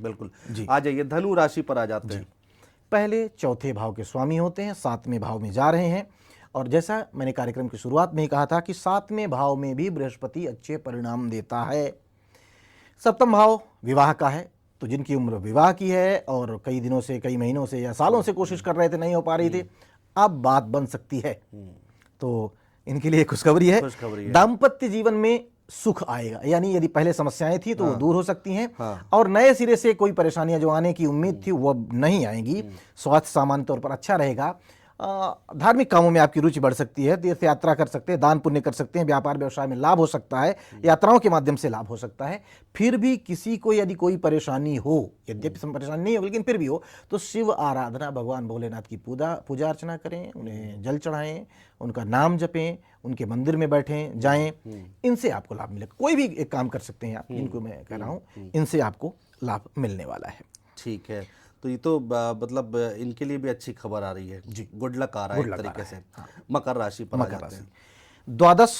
बिल्कुल जी। आ जाइए धनु राशि पर आ जाते हैं। पहले चौथे भाव के स्वामी होते हैं, 7वें भाव में जा रहे हैं। और जैसा मैंने कार्यक्रम की शुरुआत में ही कहा था कि 7वें भाव में भी बृहस्पति अच्छे परिणाम देता है। सप्तम भाव विवाह का है, तो जिनकी उम्र विवाह की है और कई दिनों से, कई महीनों से या सालों से कोशिश कर रहे थे, नहीं हो पा रही थी, अब बात बन सकती है। तो इनके लिए खुशखबरी है। खुशखबरी है। दाम्पत्य जीवन में सुख आएगा, यानी यदि पहले समस्याएं थी तो वो दूर हो सकती हैं। हाँ। और नए सिरे से कोई परेशानियां जो आने की उम्मीद थी वो अब नहीं आएंगी। स्वास्थ्य सामान्य तौर पर अच्छा रहेगा। धार्मिक कामों में आपकी रुचि बढ़ सकती है, तीर्थ यात्रा कर सकते हैं, दान पुण्य कर सकते हैं, व्यापार व्यवसाय में लाभ हो सकता है, यात्राओं के माध्यम से लाभ हो सकता है। फिर भी किसी को यदि कोई परेशानी हो, यद्यपि परेशानी नहीं हो लेकिन फिर भी हो, तो शिव आराधना, भगवान भोलेनाथ की पूजा अर्चना करें, उन्हें जल चढ़ाएं, उनका नाम जपें, उनके मंदिर में बैठें जाएं, इनके आपको लाभ मिलेगा। कोई भी एक काम कर सकते हैं आप, जिनको मैं कह रहा हूँ, इनसे आपको लाभ मिलने वाला है। ठीक है, तो ये तो मतलब इनके लिए भी अच्छी खबर आ रही है जी, गुड लक आ रहा है एक तरीके से। मकर राशि पर आ जाते हैं। द्वादश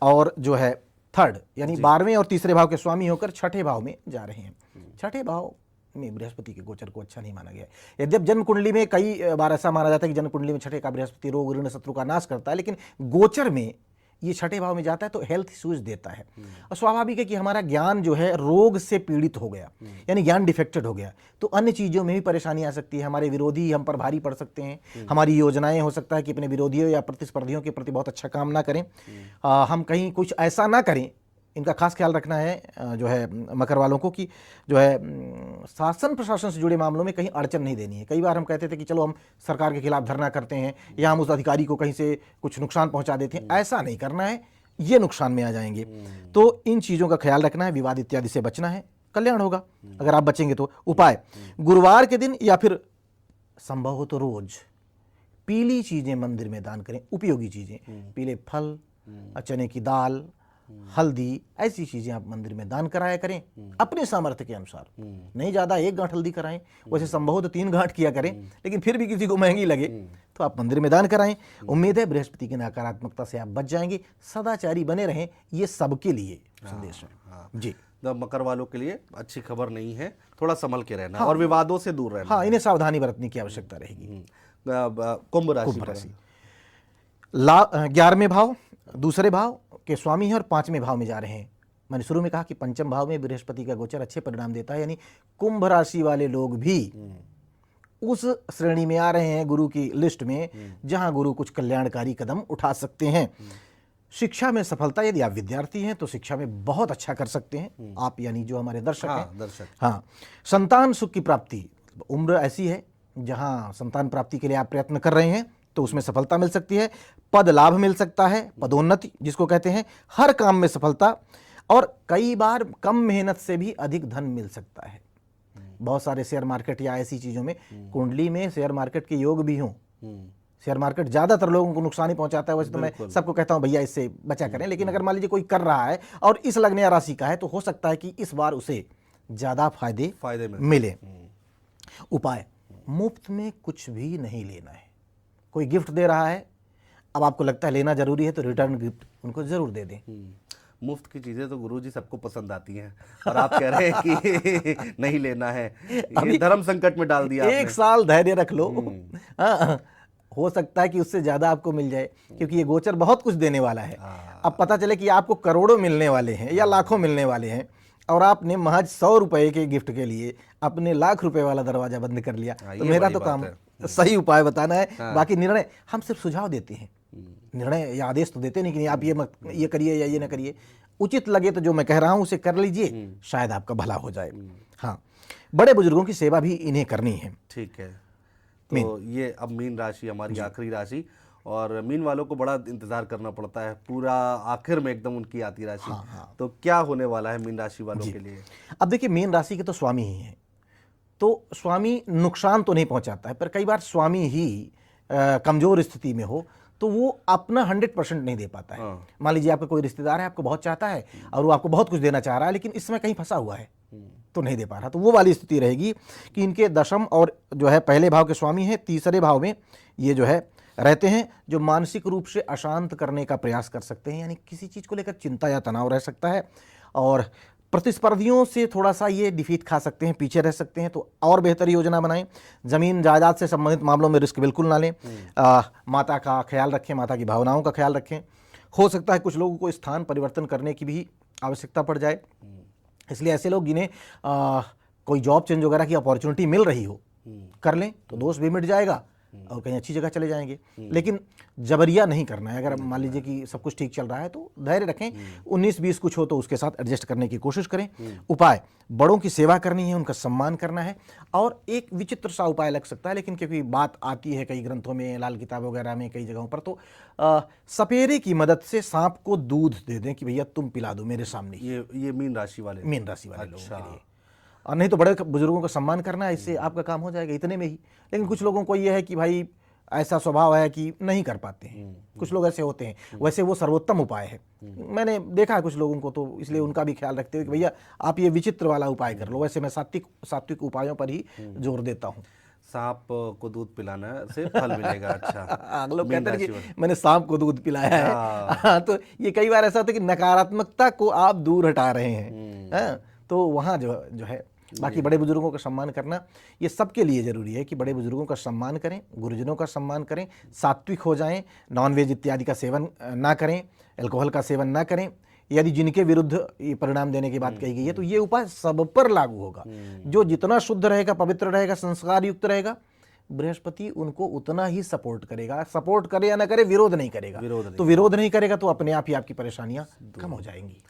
और जो है थर्ड, यानी 12वें और तीसरे भाव के स्वामी होकर छठे भाव में जा रहे हैं। छठे भाव में बृहस्पति के गोचर को अच्छा नहीं माना गया है। यद्यप जन्म कुंडली में कई बार ऐसा माना जाता है कि जन्म कुंडली में छठे का बृहस्पति रोग ऋण शत्रु का नाश करता है, लेकिन गोचर में ये छठे भाव में जाता है तो हेल्थ इश्यूज देता है। और स्वाभाविक है कि हमारा ज्ञान जो है रोग से पीड़ित हो गया, यानी ज्ञान डिफेक्टेड हो गया, तो अन्य चीज़ों में भी परेशानी आ सकती है। हमारे विरोधी हम पर भारी पड़ सकते हैं, हमारी योजनाएं हो सकता है कि अपने विरोधियों या प्रतिस्पर्धियों के प्रति बहुत अच्छा काम ना करें, हम कहीं कुछ ऐसा ना करें। इनका खास ख्याल रखना है जो है मकर वालों को, कि जो है शासन प्रशासन से जुड़े मामलों में कहीं अड़चन नहीं देनी है। कई बार हम कहते थे कि चलो हम सरकार के खिलाफ धरना करते हैं या हम उस अधिकारी को कहीं से कुछ नुकसान पहुंचा देते हैं, ऐसा नहीं करना है, ये नुकसान में आ जाएंगे। तो इन चीज़ों का ख्याल रखना है, विवाद इत्यादि से बचना है, कल्याण होगा अगर आप बचेंगे तो। उपाय, गुरुवार के दिन या फिर संभव हो तो रोज पीली चीज़ें मंदिर में दान करें, उपयोगी चीज़ें, पीले फल, चने की दाल, हल्दी, ऐसी चीजें आप मंदिर में दान कराया करें अपने सामर्थ्य के अनुसार। नहीं ज्यादा 1 गांठ हल्दी कराएं, वैसे संभव हो तो 3 गांठ किया करें, लेकिन फिर भी किसी को महंगी लगे तो आप मंदिर में दान कराएं। उम्मीद है बृहस्पति की नकारात्मकता से आप बच जाएंगे। सदाचारी बने रहें, ये सबके लिए संदेश है। जी, तो मकर वालों के लिए अच्छी खबर नहीं है, थोड़ा संभल के रहना और विवादों से दूर रहना। हाँ, इन्हें सावधानी बरतने की आवश्यकता रहेगी। कुंभ राशि 11वें भाव दूसरे भाव के स्वामी हैं और 5वें भाव में जा रहे हैं। मैंने शुरू में कहा कि पंचम भाव में बृहस्पति का गोचर अच्छे परिणाम देता है, यानी कुंभ राशि वाले लोग भी उस श्रेणी में आ रहे हैं गुरु की लिस्ट में, जहां गुरु कुछ कल्याणकारी कदम उठा सकते हैं। शिक्षा में सफलता, यदि आप विद्यार्थी हैं तो शिक्षा में बहुत अच्छा कर सकते हैं आप, यानी जो हमारे दर्शक हैं। हाँ, संतान सुख की प्राप्ति, उम्र ऐसी है जहां संतान प्राप्ति के लिए आप प्रयत्न कर रहे हैं तो उसमें सफलता मिल सकती है। पद लाभ मिल सकता है, पदोन्नति जिसको कहते हैं, हर काम में सफलता, और कई बार कम मेहनत से भी अधिक धन मिल सकता है। बहुत सारे शेयर मार्केट या ऐसी चीजों में, कुंडली में शेयर मार्केट के योग भी हों। शेयर मार्केट ज्यादातर लोगों को नुकसान ही पहुंचाता है। वैसे तो मैं सबको कहता हूं भैया इससे बचा करें, लेकिन अगर मान लीजिए कोई कर रहा है और इस लग्न राशि का है तो हो सकता है कि इस बार उसे ज्यादा फायदे मिले। उपाय, मुफ्त में कुछ भी नहीं लेना है। कोई गिफ्ट दे रहा है, अब आपको लगता है लेना जरूरी है तो रिटर्न गिफ्ट उनको जरूर दे दें। मुफ्त की चीजें तो गुरुजी सबको पसंद आती हैं, और आप कह रहे हैं कि नहीं लेना है, ये धर्म संकट में डाल दिया आपने। 1 साल धैर्य रख लो। हो सकता है कि उससे ज्यादा आपको मिल जाए, क्योंकि ये गोचर बहुत कुछ देने वाला है। अब पता चले कि आपको करोड़ों मिलने वाले हैं या लाखों मिलने वाले हैं, और आपने महज 100 रुपए के गिफ्ट के लिए अपने लाख रुपए वाला दरवाजा बंद कर लिया। तो मेरा तो काम सही उपाय बताना है, बाकी निर्णय हम सिर्फ सुझाव देते हैं, निर्णय या आदेश तो देते नहीं कि आप ये करिए या ये ना करिए। उचित लगे तो जो मैं कह रहा हूं उसे कर लीजिए, शायद आपका भला हो जाए। हाँ, बड़े बुजुर्गों की सेवा भी इन्हें करनी है। ठीक है, तो ये अब मीन राशि हमारी आखिरी राशि, और मीन वालों को बड़ा इंतजार करना पड़ता है, पूरा आखिर में एकदम उनकी आती राशि। तो क्या होने वाला है मीन राशि वालों के लिए? अब देखिए, मीन राशि के तो स्वामी ही हैं, तो स्वामी नुकसान तो नहीं पहुंचाता है, पर कई बार स्वामी ही कमजोर स्थिति में हो तो वो अपना 100% नहीं दे पाता है। मान लीजिए आपका कोई रिश्तेदार है, आपको बहुत चाहता है और वो आपको बहुत कुछ देना चाह रहा है, लेकिन इस समय कहीं फंसा हुआ है तो नहीं दे पा रहा। तो वो वाली स्थिति रहेगी कि इनके दशम और जो है पहले भाव के स्वामी है, तीसरे भाव में ये जो है रहते हैं, जो मानसिक रूप से अशांत करने का प्रयास कर सकते हैं, यानी किसी चीज़ को लेकर चिंता या तनाव रह सकता है। और प्रतिस्पर्धियों से थोड़ा सा ये डिफीट खा सकते हैं, पीछे रह सकते हैं, तो और बेहतर योजना बनाएं। ज़मीन जायदाद से संबंधित मामलों में रिस्क बिल्कुल ना लें। माता का ख्याल रखें, माता की भावनाओं का ख्याल रखें। हो सकता है कुछ लोगों को स्थान परिवर्तन करने की भी आवश्यकता पड़ जाए, इसलिए ऐसे लोग जिन्हें कोई जॉब चेंज वगैरह की अपॉर्चुनिटी मिल रही हो कर लें, तो दोष भी मिट जाएगा और कहीं अच्छी जगह चले जाएंगे। लेकिन जबरिया नहीं करना है। अगर मान लीजिए कि सब कुछ ठीक चल रहा है तो धैर्य रखें। 19-20 कुछ हो तो उसके साथ एडजस्ट करने की कोशिश करें। उपाय, बड़ों की सेवा करनी है, उनका सम्मान करना है। और एक विचित्र सा उपाय लग सकता है, लेकिन क्योंकि बात आती है कई ग्रंथों में, लाल किताब वगैरह में, कई जगहों पर, तो सपेरे की मदद से सांप को दूध दे दें कि भैया तुम पिला दो मेरे सामने। ये मीन राशि वाले लोगों के लिए। और नहीं तो बड़े बुजुर्गों का सम्मान करना है, इससे आपका काम हो जाएगा इतने में ही। लेकिन कुछ लोगों को ये है कि भाई ऐसा स्वभाव है कि नहीं कर पाते हैं, कुछ लोग ऐसे होते हैं। वैसे वो सर्वोत्तम उपाय है, मैंने देखा है कुछ लोगों को, तो इसलिए उनका भी ख्याल रखते हुए कि भैया आप ये विचित्र वाला उपाय कर लो। वैसे मैं सात्विक उपायों पर ही जोर देता हूँ। सांप को दूध पिलाना से फल मिलेगा। अच्छा, लोग कहते हैं कि मैंने सांप को दूध पिलाया है। तो ये कई बार ऐसा होता है कि नकारात्मकता को आप दूर हटा रहे हैं। तो वहाँ जो है, बाकी बड़े बुजुर्गों का सम्मान करना ये सबके लिए ज़रूरी है कि बड़े बुजुर्गों का सम्मान करें, गुरुजनों का सम्मान करें, सात्विक हो जाएं, नॉनवेज इत्यादि का सेवन ना करें, अल्कोहल का सेवन ना करें। यदि जिनके विरुद्ध ये परिणाम देने की बात कही गई है, तो ये उपाय सब पर लागू होगा। जो जितना शुद्ध रहेगा, पवित्र रहेगा, संस्कार युक्त रहेगा, बृहस्पति उनको उतना ही सपोर्ट करेगा। सपोर्ट करे या ना करे, विरोध नहीं करेगा। तो विरोध नहीं करेगा तो अपने आप ही आपकी परेशानियां कम हो जाएंगी।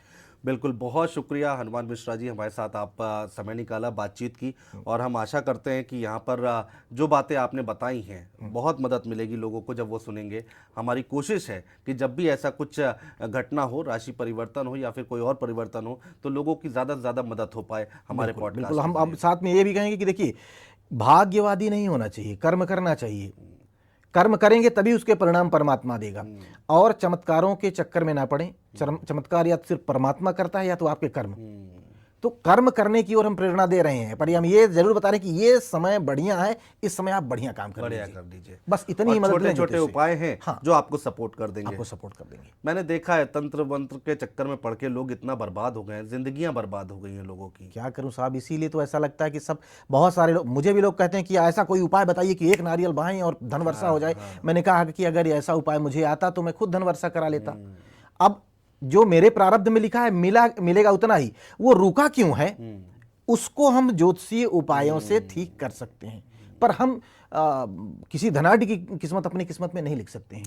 बिल्कुल, बहुत शुक्रिया हनुमान मिश्रा जी, हमारे साथ आप समय निकाला, बातचीत की। और हम आशा करते हैं कि यहाँ पर जो बातें आपने बताई हैं बहुत मदद मिलेगी लोगों को जब वो सुनेंगे। हमारी कोशिश है कि जब भी ऐसा कुछ घटना हो, राशि परिवर्तन हो या फिर कोई और परिवर्तन हो, तो लोगों की ज़्यादा से ज़्यादा मदद हो पाए हमारे पॉडकास्ट। बिल्कुल, हम साथ में ये भी कहेंगे कि देखिए, भाग्यवादी नहीं होना चाहिए, कर्म करना चाहिए। कर्म करेंगे तभी उसके परिणाम परमात्मा देगा। और चमत्कारों के चक्कर में ना पड़े। चमत्कार या सिर्फ परमात्मा करता है या तो आपके कर्म। तो कर्म करने की ओर हम प्रेरणा दे रहे हैं, पर हम ये जरूर बता रहे हैं कि ये समय बढ़िया है, इस समय आप बढ़िया काम कर लीजिए। बस इतनी ही मदद। छोटे छोटे उपाय हैं जो आपको सपोर्ट कर देंगे, मैंने देखा है तंत्र मंत्र के चक्कर में पड़ के लोग इतना बर्बाद हो गए हैं, जिंदगियां बर्बाद हो गई हैं लोगों की। क्या करूं साहब, इसीलिए तो ऐसा लगता है कि सब बहुत सारे लोग, मुझे भी लोग कहते हैं कि ऐसा कोई उपाय बताइए कि एक नारियल बहाएं और धन वर्षा हो जाए। मैंने कहा कि अगर ऐसा उपाय मुझे आता तो मैं खुद धन वर्षा करा लेता। अब जो मेरे प्रारब्ध में लिखा है मिलेगा उतना ही, वो रुका क्यों है, उसको हम ज्योतिषीय उपायों से ठीक कर सकते हैं। पर हम किसी धनाढ़ की किस्मत अपनी किस्मत में नहीं लिख सकते।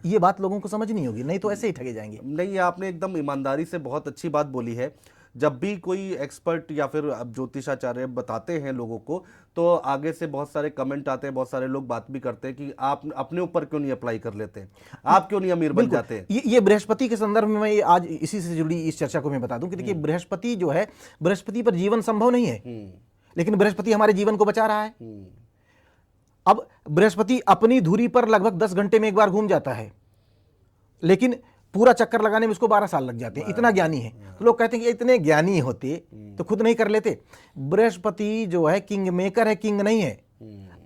ये बात लोगों को समझनी होगी, नहीं तो ऐसे ही ठगे जाएंगे। नहीं, आपने एकदम ईमानदारी से बहुत अच्छी बात बोली है। जब भी कोई एक्सपर्ट या फिर ज्योतिषाचार्य बताते हैं लोगों को, तो आगे से बहुत सारे कमेंट आते हैं, बहुत सारे लोग बात भी करते हैं कि आप अपने ऊपर क्यों नहीं अप्लाई कर लेते, आप क्यों नहीं अमीर बन जाते। ये बृहस्पति के संदर्भ में मैं आज इसी से जुड़ी इस चर्चा को मैं बता दूं कि देखिए, बृहस्पति जो है, बृहस्पति पर जीवन संभव नहीं है, लेकिन बृहस्पति हमारे जीवन को बचा रहा है। अब बृहस्पति अपनी धुरी पर लगभग 10 घंटे में एक बार घूम जाता है, लेकिन पूरा चक्कर लगाने में उसको 12 साल लग जाते हैं। इतना ज्ञानी है। तो लोग कहते हैं कि इतने ज्ञानी होते तो खुद नहीं कर लेते। बृहस्पति जो है किंग मेकर है, किंग नहीं है।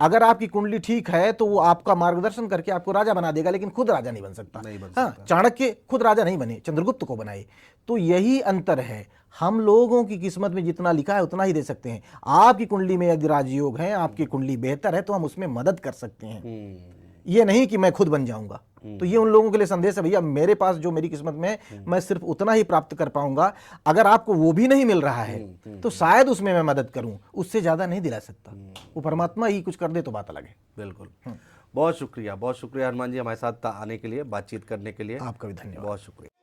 अगर आपकी कुंडली ठीक है तो वो आपका मार्गदर्शन करके आपको राजा बना देगा, लेकिन खुद राजा नहीं बन सकता। हाँ, चाणक्य खुद राजा नहीं बने, चंद्रगुप्त को बनाए। तो यही अंतर है। हम लोगों की किस्मत में जितना लिखा है उतना ही दे सकते हैं। आपकी कुंडली में यदि राजयोग है, आपकी कुंडली बेहतर है, तो हम उसमें मदद कर सकते हैं। ये नहीं कि मैं खुद बन जाऊंगा। तो ये उन लोगों के लिए संदेश है, भैया मेरे पास जो मेरी किस्मत में मैं सिर्फ उतना ही प्राप्त कर पाऊंगा। अगर आपको वो भी नहीं मिल रहा है तो शायद उसमें मैं मदद करूं, उससे ज्यादा नहीं दिला सकता। वो परमात्मा ही कुछ कर दे तो बात अलग है। बिल्कुल, बहुत शुक्रिया हनुमान जी, हमारे साथ आने के लिए, बातचीत करने के लिए। आपका भी धन्यवाद, बहुत शुक्रिया।